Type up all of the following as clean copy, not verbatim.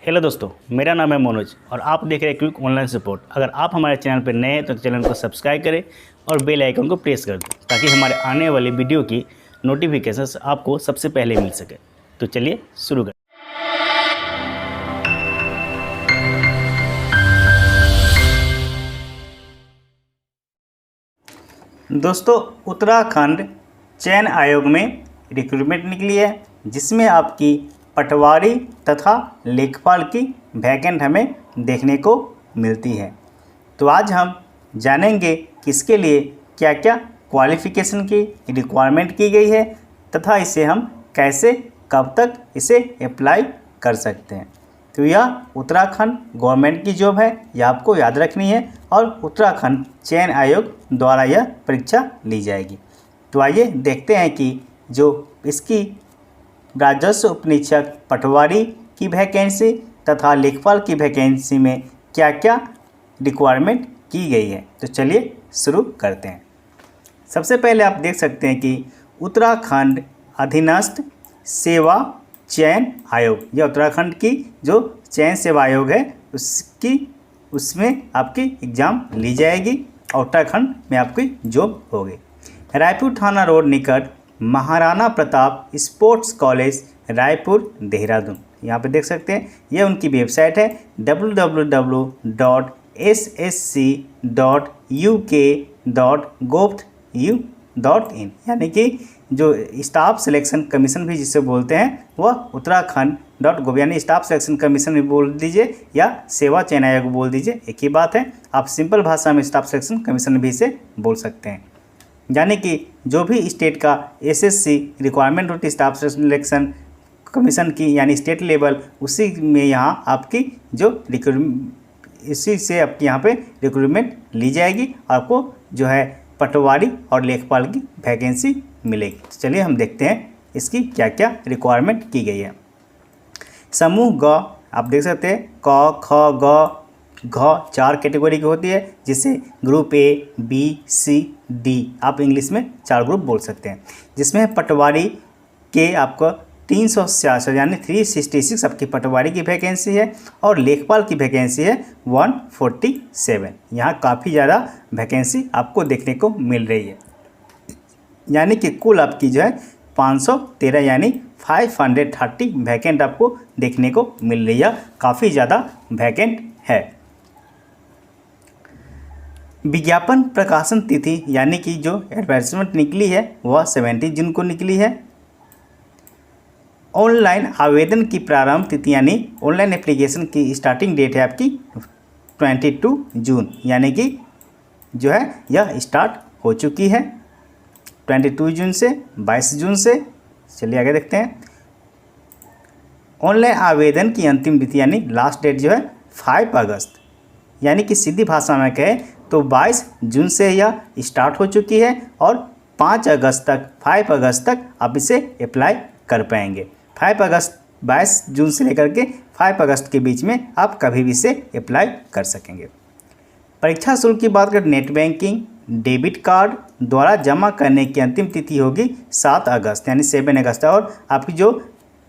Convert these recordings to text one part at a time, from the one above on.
Hello दोस्तों, मेरा नाम है मनोज और आप देख रहे हैं क्विक ऑनलाइन सपोर्ट। अगर आप हमारे चैनल पर नए हैं तो चैनल को सब्सक्राइब करें और बेल आइकन को प्रेस कर दें ताकि हमारे आने वाली वीडियो की नोटिफिकेशंस आपको सबसे पहले मिल सके। तो चलिए शुरू करें। दोस्तों, उत्तराखंड चयन आयोग में रिक्रूटमेंट निकली है जिसमें आपकी पटवारी तथा लेखपाल की वैकेंट हमें देखने को मिलती है। तो आज हम जानेंगे कि इसके लिए क्या क्या क्वालिफ़िकेशन की रिक्वायरमेंट की गई है तथा इसे हम कैसे कब तक इसे अप्लाई कर सकते हैं। तो यह उत्तराखंड गवर्नमेंट की जॉब है, यह आपको याद रखनी है और उत्तराखंड चयन आयोग द्वारा यह परीक्षा ली जाएगी। तो आइए देखते हैं कि जो इसकी राजस्व उपनीक्षक पटवारी की वैकेंसी तथा लेखपाल की वैकेंसी में क्या क्या रिक्वायरमेंट की गई है। तो चलिए शुरू करते हैं। सबसे पहले आप देख सकते हैं कि उत्तराखंड अधीनस्थ सेवा चयन आयोग, यह उत्तराखंड की जो चयन सेवा आयोग है उसमें आपकी एग्ज़ाम ली जाएगी और उत्तराखंड में आपकी जॉब होगी। रायपुर थाना रोड निकट महाराणा प्रताप स्पोर्ट्स कॉलेज रायपुर देहरादून, यहाँ पे देख सकते हैं यह उनकी वेबसाइट है www.ssc.uk.gov.in, यानी कि जो स्टाफ सिलेक्शन कमीशन भी जिसे बोलते हैं वह उत्तराखंड.gov, यानी स्टाफ सिलेक्शन कमीशन भी बोल दीजिए या सेवा चयन आयोग बोल दीजिए, एक ही बात है। आप सिंपल भाषा में स्टाफ सिलेक्शन कमीशन भी इसे बोल सकते हैं। यानी कि जो भी स्टेट का एसएससी रिक्वायरमेंट होती है स्टाफ सिलेक्शन कमीशन की, यानी स्टेट लेवल, उसी में यहाँ आपकी जो इसी से आपकी यहाँ पे रिक्रूटमेंट ली जाएगी। आपको जो है पटवारी और लेखपाल की वैकेंसी मिलेगी। तो चलिए हम देखते हैं इसकी क्या क्या रिक्वायरमेंट की गई है। समूह ग, आप देख सकते हैं क ख ग घ 4 कैटेगरी की होती है, जिसे group A B C D आप इंग्लिश में 4 ग्रुप बोल सकते हैं। जिसमें पटवारी के आपको 366 यानी 366 आपकी पटवारी की वैकेंसी है और लेखपाल की वैकेंसी है 147। यहाँ काफ़ी ज़्यादा वैकेंसी आपको देखने को मिल रही है, यानी कि कुल आपकी जो है 513 यानी 530 वैकेंट आपको देखने को मिल रही है। काफ़ी ज़्यादा वैकेंट है। विज्ञापन प्रकाशन तिथि यानी कि जो एडवर्टाइजमेंट निकली है वह 17 जून को निकली है। ऑनलाइन आवेदन की प्रारंभ तिथि यानी ऑनलाइन एप्लीकेशन की स्टार्टिंग डेट है आपकी 22 जून, यानी कि जो है यह स्टार्ट हो चुकी है 22 जून से 22 जून से। चलिए आगे देखते हैं। ऑनलाइन आवेदन की अंतिम तिथि यानी लास्ट डेट जो है 5 अगस्त, यानी कि सीधी भाषा में कहें तो 22 जून से यह स्टार्ट हो चुकी है और 5 अगस्त तक आप इसे अप्लाई कर पाएंगे। 22 जून से लेकर के 5 अगस्त के बीच में आप कभी भी इसे अप्लाई कर सकेंगे। परीक्षा शुल्क की बात करें, नेट बैंकिंग डेबिट कार्ड द्वारा जमा करने की अंतिम तिथि होगी 7 अगस्त यानी 7 अगस्त, और आपकी जो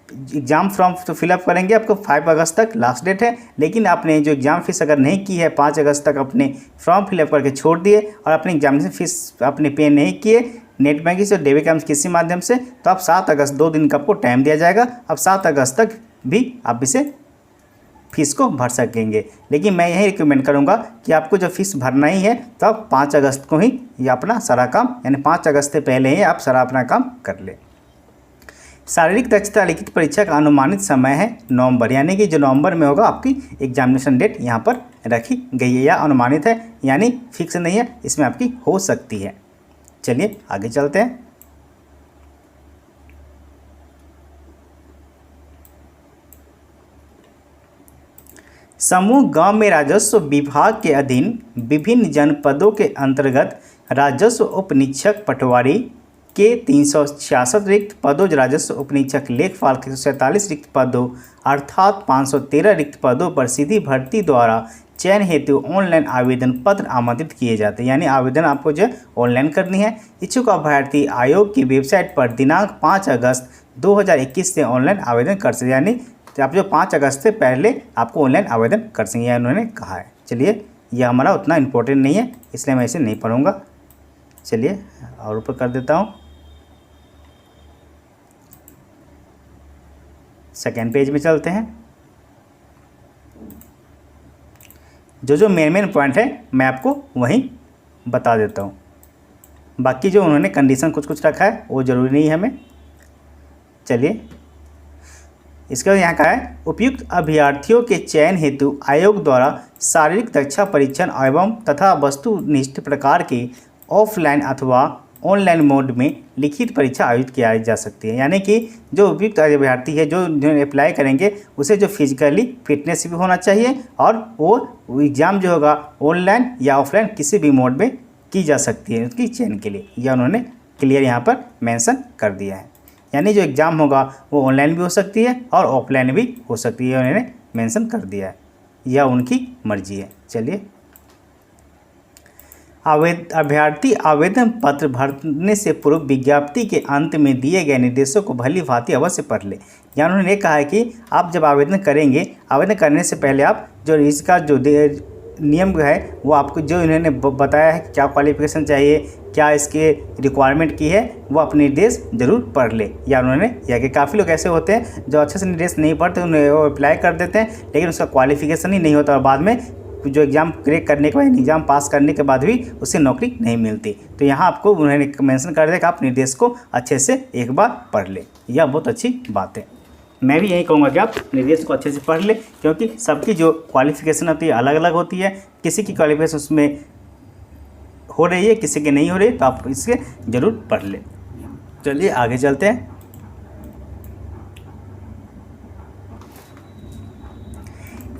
एग्ज़ाम फॉर्म तो फिलअप करेंगे आपको 5 अगस्त तक लास्ट डेट है। लेकिन आपने जो एग्ज़ाम फीस अगर नहीं की है 5 अगस्त तक अपने फॉर्म फिलअप करके छोड़ दिए और अपने एग्जामिनेशन फीस अपने पे नहीं किए नेट बैंकिंग से डेबिट कार्ड किसी माध्यम से, तो आप 7 अगस्त 2 दिन का आपको टाइम दिया जाएगा। अब 7 अगस्त तक भी आप इसे फीस को भर सकेंगे। लेकिन मैं यही रिकमेंड करूंगा कि आपको जो फीस भरना ही है तो आप 5 अगस्त को ही ये अपना सारा काम, यानी 5 अगस्त से पहले ही आप सारा अपना काम कर ले। शारीरिक दक्षता लिखित परीक्षा का अनुमानित समय है नवंबर, यानी कि जो नवंबर में होगा आपकी एग्जामिनेशन डेट यहाँ पर रखी गई है या अनुमानित है, यानी फिक्स नहीं है, इसमें आपकी हो सकती है। चलिए आगे चलते हैं। समूह गांव में राजस्व विभाग के अधीन विभिन्न जनपदों के अंतर्गत राजस्व उपनीक्षक पटवारी के 366 रिक्त पदों, राजस्व उपनीक्षक लेखपाल के 47 रिक्त पदों अर्थात 513 रिक्त पदों पर सीधी भर्ती द्वारा चयन हेतु ऑनलाइन आवेदन पत्र आमंत्रित किए जाते हैं, यानी आवेदन आपको जो है ऑनलाइन करनी है। इच्छुक अभ्यर्थी आयोग की वेबसाइट पर दिनांक 5 अगस्त 2021 से ऑनलाइन आवेदन कर सकते, यानी तो आप जो 5 अगस्त से पहले आपको ऑनलाइन आवेदन कर सकेंगे, उन्होंने कहा है। चलिए, यह हमारा उतना इम्पोर्टेंट नहीं है, इसलिए मैं इसे नहीं पढ़ूँगा। चलिए और ऊपर कर देता हूँ। सेकेंड पेज में चलते हैं। जो मेन पॉइंट है मैं आपको वहीं बता देता हूँ, बाकी जो उन्होंने कंडीशन कुछ रखा है वो ज़रूरी नहीं है हमें। चलिए, इसके बाद यहाँ का है, उपयुक्त अभ्यर्थियों के चयन हेतु आयोग द्वारा शारीरिक दक्षता परीक्षण एवं तथा वस्तुनिष्ठ प्रकार की ऑफलाइन अथवा ऑनलाइन मोड में लिखित परीक्षा आयोजित किया जा सकती है। यानी कि जो उपयुक्त अभ्यर्थी है, जो अप्लाई करेंगे, उसे जो फिजिकली फिटनेस भी होना चाहिए और वो एग्ज़ाम जो होगा ऑनलाइन या ऑफलाइन किसी भी मोड में की जा सकती है उसकी चयन के लिए। यह उन्होंने क्लियर यहाँ पर मेंशन कर दिया है। यानी जो एग्ज़ाम होगा वो ऑनलाइन भी हो सकती है और ऑफलाइन भी हो सकती है, उन्होंने मेंशन कर दिया है, यह उनकी मर्जी है। चलिए, अभ्यर्थी आवेदन पत्र भरने से पूर्व विज्ञप्ति के अंत में दिए गए निर्देशों को भली भांति अवश्य पढ़ लें। यहाँ उन्होंने कहा है कि आप जब आवेदन करेंगे, आवेदन करने से पहले आप जो इसका जो नियम है वो आपको जो इन्होंने बताया है क्या क्वालिफिकेशन चाहिए, क्या इसके रिक्वायरमेंट की है, वो अपने निर्देश जरूर पढ़ ले। या उन्होंने या कि काफ़ी लोग ऐसे होते हैं जो अच्छे से निर्देश नहीं पढ़ते, उन्हें वो अप्लाई कर देते हैं लेकिन उसका क्वालिफिकेशन ही नहीं होता और बाद में जो एग्ज़ाम क्रैक करने के बाद, एग्ज़ाम पास करने के बाद भी उसे नौकरी नहीं मिलती। तो यहाँ आपको उन्होंने मेंशन कर दिया कि आप निर्देश को अच्छे से एक बार पढ़ लें, यह बहुत अच्छी बात है। मैं भी यही कहूँगा कि आप निर्देश को अच्छे से पढ़ लें, क्योंकि सबकी जो क्वालिफिकेशन होती है अलग अलग होती है। किसी की क्वालिफिकेशन उसमें हो रही है, किसी की नहीं हो रही, तो आप इसके ज़रूर पढ़ लें। चलिए आगे चलते हैं।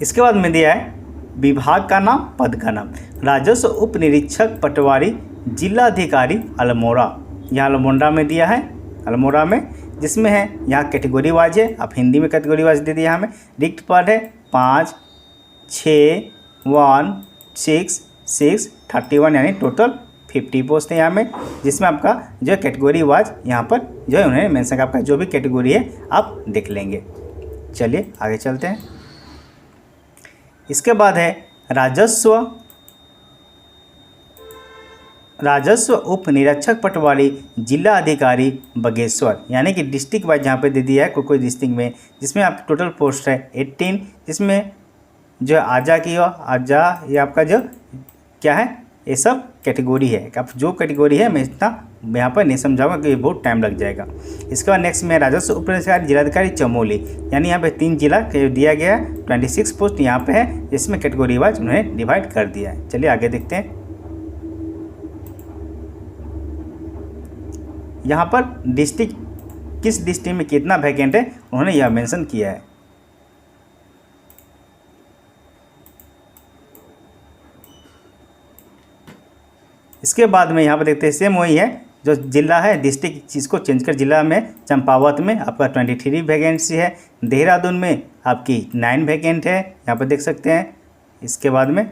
इसके बाद में दिया है विभाग का नाम, पद का नाम। राजस्व उप निरीक्षक पटवारी, जिलाधिकारी अल्मोड़ा, यहाँ अल्मोड़ा में दिया है, अल्मोड़ा में, जिसमें है यहाँ कैटेगरी वाइज है, आप हिंदी में कैटेगरी वाइज दे दिया हमें। रिक्त पद है 5, 6, 1, 6, 6, 31, यानी टोटल 50 पोस्ट है यहाँ में, जिसमें आपका जो कैटेगरी वाइज यहाँ पर जो है उन्होंने मेंशन, आपका जो भी कैटेगरी है आप देख लेंगे। चलिए आगे चलते हैं। इसके बाद है राजस्व उप निरीक्षक पटवारी, जिला अधिकारी बागेश्वर, यानी कि डिस्ट्रिक्ट वाइज यहाँ पे दे दिया है कोई डिस्ट्रिक्ट में, जिसमें आप टोटल पोस्ट है 18, जिसमें जो आजा की हो, आजा ये आपका जो क्या है, ये सब कैटेगरी है। आप जो कैटेगरी है मैं इतना यहाँ पर नहीं समझाऊंगा क्योंकि बहुत टाइम लग जाएगा। इसके बाद नेक्स्ट में राजस्व उप निरीक्षक जिलाधिकारी चमोली, यानी यहाँ पे 3 जिला दिया गया है, 26 पोस्ट यहाँ पे है, जिसमें कैटेगरी वाइज उन्होंने डिवाइड कर दिया है। चलिए आगे देखते हैं। यहाँ पर डिस्ट्रिक्ट, किस डिस्ट्रिक्ट में कितना वैकेंट है उन्होंने यह मेंशन किया है। इसके बाद में यहाँ पर देखते हैं सेम वही है, जो जिला है डिस्ट्रिक्ट चीज़ को चेंज कर जिला में चंपावत में आपका 23 वैकेंसी है, देहरादून में आपकी 9 वैकेंट है, यहाँ पर देख सकते हैं। इसके बाद में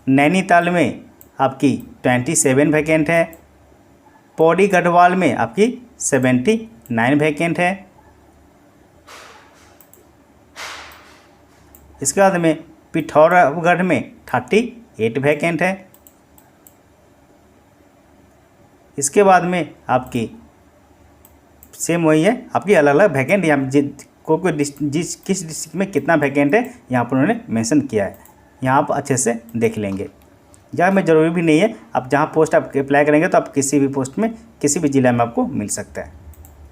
नैनीताल में आपकी 27 वैकेंट है, पौड़ी गढ़वाल में आपकी 79 वैकेंट है। इसके बाद में पिथौरागढ़ में 38 वैकेंट है। इसके बाद में आपकी सेम वही है, आपकी अलग अलग वैकेंट, यहाँ कोई किस डिस्ट्रिक्ट में कितना वैकेंट है यहाँ पर उन्होंने मेंशन किया है, यहाँ आप अच्छे से देख लेंगे। यहाँ में ज़रूरी भी नहीं है, आप जहाँ पोस्ट आप अप्लाई करेंगे तो आप किसी भी पोस्ट में किसी भी ज़िला में आपको मिल सकता है।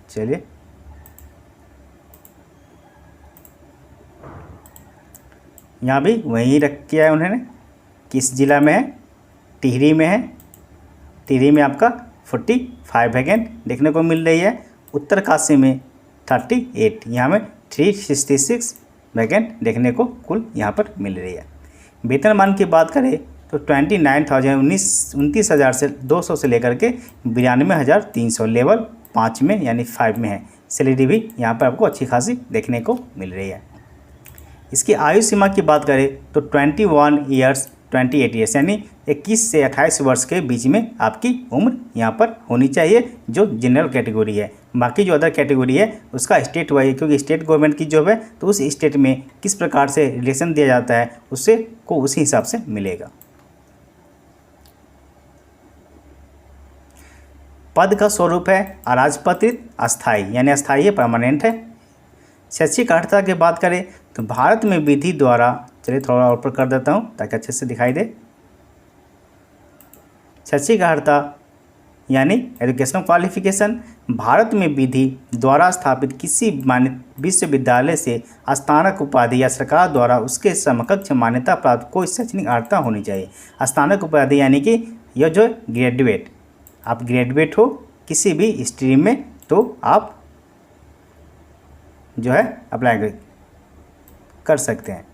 चलिए यहाँ भी वही रख किया है उन्होंने, किस ज़िला में है, टिहरी में है, टिहरी में आपका 45 वैकेंट देखने को मिल रही है। उत्तरकाशी में 38, यहाँ में 366 वैकेंट देखने को कुल यहाँ पर मिल रही है। वेतनमान की बात करें तो 29,000 से 200 से लेकर के 92,300 लेवल 5 में यानी 5 में है। सैलरी भी यहाँ पर आपको अच्छी खासी देखने को मिल रही है। इसकी आयु सीमा की बात करें तो 21 ईयर्स 28 ईयर्स यानी 21 से 28 वर्ष के बीच में आपकी उम्र यहाँ पर होनी चाहिए, जो जनरल कैटेगरी है। बाकी जो अदर कैटेगरी है उसका स्टेट वाइज, क्योंकि स्टेट गवर्नमेंट की जॉब है तो उस स्टेट में किस प्रकार से रिलेशन दिया जाता है उससे को उसी हिसाब से मिलेगा। पद का स्वरूप है अराजपत्रित, अस्थाई, यानी अस्थाई है, परमानेंट है। शैक्षिक अर्हता की बात करें तो भारत में विधि द्वारा, चलिए थोड़ा और ऊपर कर देता हूँ ताकि अच्छे से दिखाई दे। शैक्षिक अर्हता यानी एजुकेशनल क्वालिफिकेशन, भारत में विधि द्वारा स्थापित किसी मान्य विश्वविद्यालय से स्नातक उपाधि या सरकार द्वारा उसके समकक्ष मान्यता प्राप्त कोई शैक्षणिक अर्हता होनी चाहिए। स्नातक उपाधि यानी कि यह जो ग्रेजुएट, आप ग्रेजुएट हो किसी भी स्ट्रीम में तो आप जो है अप्लाई कर सकते हैं।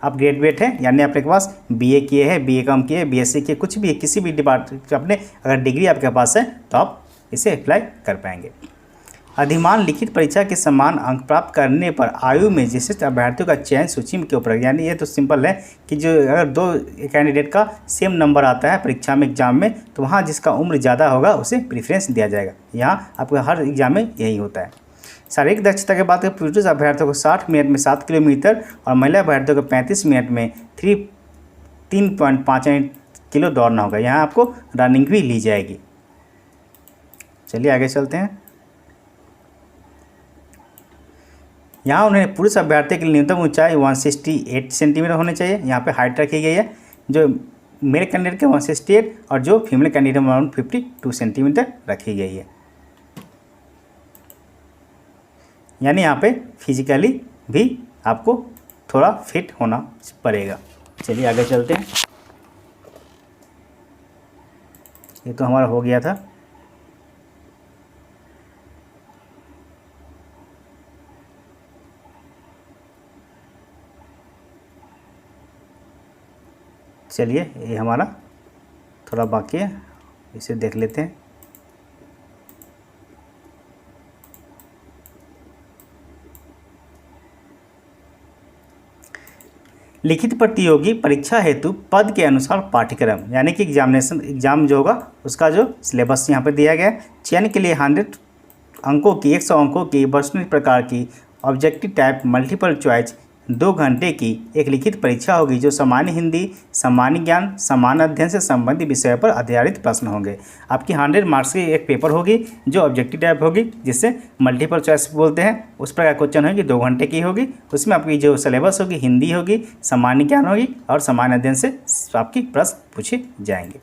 आप ग्रेजुएट हैं यानी आपके पास बीए किए हैं, बीए कम किए, बीएससी किए, कुछ भी किसी भी डिपार्टमेंट अपने अगर डिग्री आपके पास है तो आप इसे अप्लाई कर पाएंगे। अधिमान लिखित परीक्षा के समान अंक प्राप्त करने पर आयु में विशिष्ट अभ्यर्थियों का चयन सूची के ऊपर, यानी ये तो सिंपल है कि जो अगर दो कैंडिडेट का सेम नंबर आता है परीक्षा में एग्जाम में तो वहाँ जिसका उम्र ज़्यादा होगा उसे प्रेफरेंस दिया जाएगा। यहाँ आपका हर एग्जाम में यही होता है। शारीरिक दक्षता के बाद पुरुष अभ्यर्थियों को 60 मिनट में 7 किलोमीटर और महिला अभ्यर्थियों को 35 मिनट में 3.5 किलो दौड़ना होगा। यहाँ आपको रनिंग भी ली जाएगी। चलिए आगे चलते हैं। यहाँ उन्हें पुरुष अभ्यर्थी के लिए न्यूनतम ऊंचाई 168 सेंटीमीटर होनी चाहिए। यहाँ पे हाइट रखी गई है, जो मेल कैंडिडेट के 168 और जो फीमेल कैंडिडेट अराउंड 52 सेंटीमीटर रखी गई है। यानी यहाँ पे फिजिकली भी आपको थोड़ा फिट होना पड़ेगा। चलिए आगे चलते हैं। ये तो हमारा हो गया था। चलिए ये हमारा थोड़ा बाकी है, इसे देख लेते हैं। लिखित प्रतियोगी परीक्षा हेतु पद के अनुसार पाठ्यक्रम, यानी कि एग्जाम जो होगा उसका जो सिलेबस यहाँ पर दिया गया है। चयन के लिए 100 अंकों की 100 अंकों की वर्षन प्रकार की ऑब्जेक्टिव टाइप मल्टीपल चॉइस 2 घंटे की एक लिखित परीक्षा होगी, जो सामान्य हिंदी, सामान्य ज्ञान, सामान्य अध्ययन से संबंधित विषय पर आधारित प्रश्न होंगे। आपकी 100 मार्क्स की एक पेपर होगी जो ऑब्जेक्टिव टाइप होगी, जिसे मल्टीपल चॉइस बोलते हैं। उस पर क्वेश्चन होगी, 2 घंटे की होगी। उसमें आपकी जो सिलेबस होगी हिंदी होगी, सामान्य ज्ञान होगी और सामान्य अध्ययन से आपकी प्रश्न पूछे जाएंगे।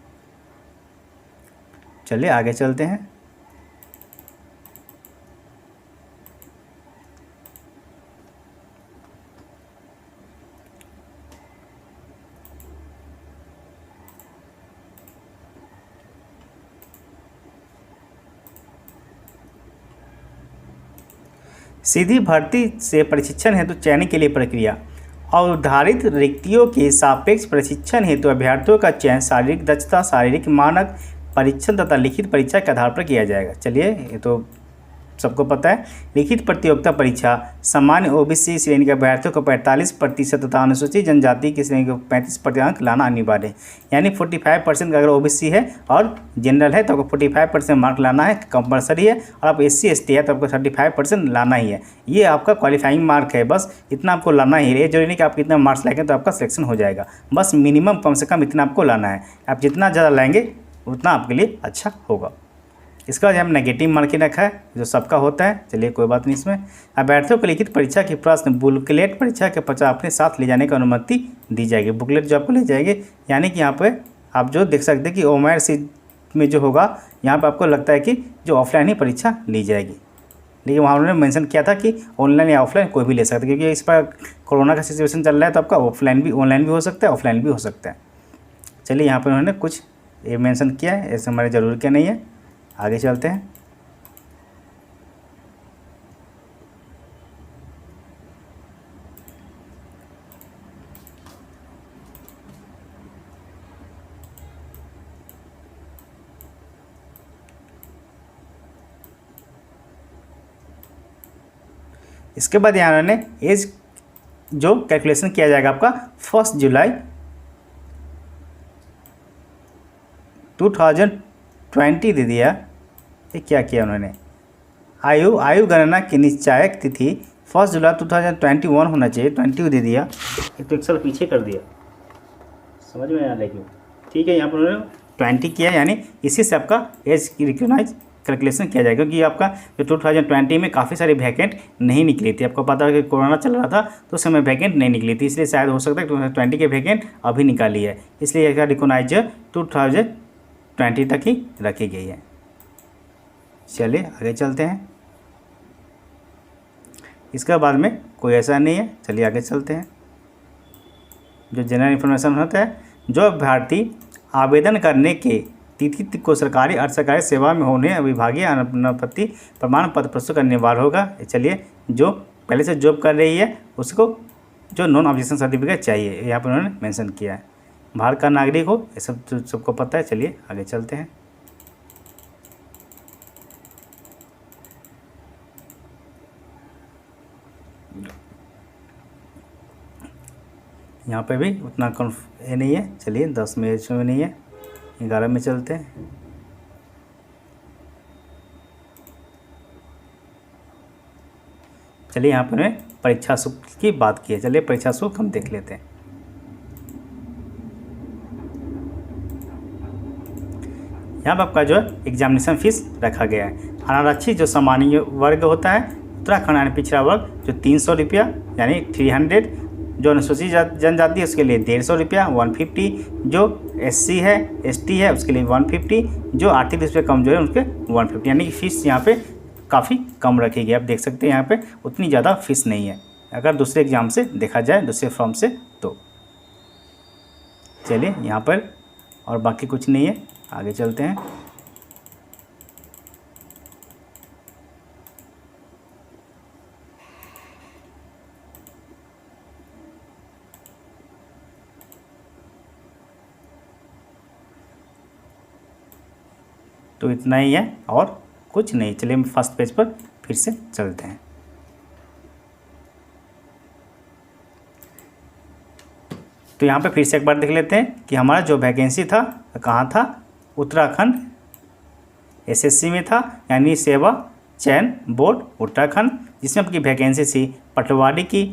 चलिए आगे चलते हैं। सीधी भर्ती से प्रशिक्षण हेतु चयन के लिए प्रक्रिया। अवधारित रिक्तियों के सापेक्ष प्रशिक्षण हेतु अभ्यर्थियों का चयन शारीरिक दक्षता, शारीरिक मानक परीक्षण तथा लिखित परीक्षा के आधार पर किया जाएगा। चलिए ये तो सबको पता है। लिखित प्रतियोगिता परीक्षा सामान्य ओबीसी श्रेणी के अभ्यर्थियों को 45% तथा अनुसूचित जनजाति की श्रेणी को 35% अंक लाना अनिवार्य है। यानी 45% का अगर ओबीसी है और जनरल है तो आपको 45% मार्क लाना है, कंपलसरी है। और आप SC ST है तो आपको 35% लाना ही है। ये आपका क्वालिफाइंग मार्क है, बस इतना आपको लाना ही है। जरूरी नहीं कि आप कितना मार्क्स लाएंगे तो आपका सिलेक्शन हो जाएगा, बस मिनिमम कम से कम इतना आपको लाना है। आप जितना ज़्यादा लाएंगे उतना आपके लिए अच्छा होगा। इसका बाद हम नेगेटिव मार्किंग रखा है जो सबका होता है। चलिए कोई बात नहीं। इसमें अभ्यर्थियों को लिखित परीक्षा की प्रश्न बुकलेट परीक्षा के पश्चात अपने साथ ले जाने की अनुमति दी जाएगी। बुकलेट जो आपको ले जाएंगे, यानी कि यहाँ पे आप जो देख सकते हैं कि ओमायर सीट में जो होगा यहाँ पे आपको लगता है कि जो ऑफलाइन ही परीक्षा ली जाएगी, लेकिन वहाँ उन्होंने मेंशन किया था कि ऑनलाइन या ऑफलाइन कोई भी ले सकता है, क्योंकि इस पर कोरोना का सिचुएशन चल रहा है तो आपका ऑफलाइन भी ऑनलाइन भी हो सकता है, ऑफलाइन भी हो सकता है। चलिए यहाँ पर उन्होंने कुछ ये मेंशन किया है, ऐसे हमारे ज़रूरी क्या नहीं है। आगे चलते हैं। इसके बाद यहाँ उन्होंने एज जो कैलकुलेशन किया जाएगा आपका 1 जुलाई 2020 दे दिया। ये क्या किया उन्होंने, आयु गणना की निश्चायक तिथि 1 जुलाई 2021 होना चाहिए, 20 दे दिया, एक तो एक साल पीछे कर दिया, समझ में आ रही। ठीक है, यहाँ पर उन्होंने 20 किया, यानी इसी से आपका एज रिकॉग्नाइज कैलकुलेशन किया जाएगा, क्योंकि आपका जो 2020 में काफ़ी सारी वैकेंट नहीं निकली थी। आपको पता है कि कोरोना चल रहा था तो उस समय वैकेंट नहीं निकली थी, इसलिए शायद हो सकता है 2020 के वैकेंट अभी निकाली है, इसलिए इसका रिकॉग्नाइज 2020 तक ही रखी गई है। चलिए आगे चलते हैं, इसके बाद में कोई ऐसा नहीं है। चलिए आगे चलते हैं। जो जनरल इन्फॉर्मेशन होता है, जो अभ्यर्थी आवेदन करने के तिथि को सरकारी अर्ध सरकारी सेवा में होने विभागीय अनापत्ति प्रमाण पत्र प्रस्तुत करने वाला होगा। चलिए, जो पहले से जॉब कर रही है उसको जो नॉन ऑब्जेक्शन सर्टिफिकेट चाहिए, यहाँ पर उन्होंने मेंशन किया है। भारत का नागरिक हो, ये सब सबको पता है। चलिए आगे चलते हैं। यहाँ पे भी उतना ये नहीं है। चलिए 10 में इसमें नहीं है, 11 में चलते हैं। चलिए यहाँ पर परीक्षा शुल्क की बात की है। चलिए परीक्षा शुल्क हम देख लेते हैं। यहाँ पर आपका जो एग्जामिनेशन फीस रखा गया है, अनारक्षित जो सामान्य वर्ग होता है उत्तराखंड यानी पिछड़ा वर्ग, जो 300 रुपया यानी 300, जो अनुसूचित जनजाति है उसके लिए 150 रुपया 150, जो SC है ST है उसके लिए 150, जो आर्थिक रूप से कमजोर है उसके 150, यानी कि फ़ीस यहाँ पे काफ़ी कम रखी गई। आप देख सकते हैं यहाँ पे उतनी ज़्यादा फीस नहीं है अगर दूसरे एग्ज़ाम से देखा जाए, दूसरे फॉर्म से। तो चलिए यहाँ पर और बाकी कुछ नहीं है, आगे चलते हैं। तो इतना ही है और कुछ नहीं। चलिए हम फर्स्ट पेज पर फिर से चलते हैं। तो यहाँ पे फिर से एक बार देख लेते हैं कि हमारा जो वैकेंसी था कहाँ था, उत्तराखंड SSC में था, यानी सेवा चयन बोर्ड उत्तराखंड, जिसमें आपकी वैकेंसी थी पटवारी की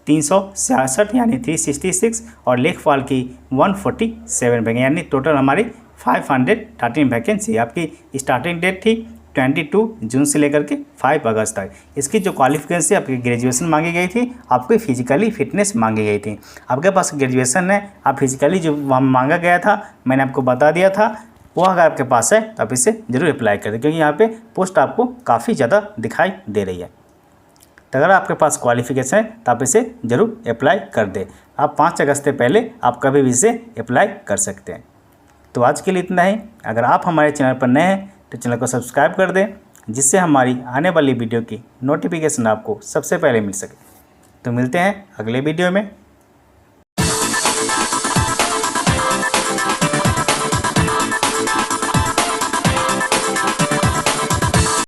366 यानी 366 और लेखपाल की 147 वैकेंसी, यानी टोटल हमारी 513 वैकेंसी। आपकी स्टार्टिंग डेट थी 22 जून से लेकर के 5 अगस्त तक। इसकी जो क्वालिफिकेशन आपकी ग्रेजुएशन मांगी गई थी, आपकी फिजिकली फिटनेस मांगी गई थी। आपके पास ग्रेजुएशन है, आप फिजिकली जो मांगा गया था मैंने आपको बता दिया था, वो अगर आपके पास है तो आप इसे ज़रूर अप्लाई करें, क्योंकि यहाँ पे पोस्ट आपको काफ़ी ज़्यादा दिखाई दे रही है। तो अगर आपके पास क्वालिफिकेशन है तो आप इसे ज़रूर अप्लाई कर दें। आप 5 अगस्त से पहले आप कभी भी इसे अप्लाई कर सकते हैं। तो आज के लिए इतना ही। अगर आप हमारे चैनल पर नए हैं तो चैनल को सब्सक्राइब कर दें, जिससे हमारी आने वाली वीडियो की नोटिफिकेशन आपको सबसे पहले मिल सके। तो मिलते हैं अगले वीडियो में।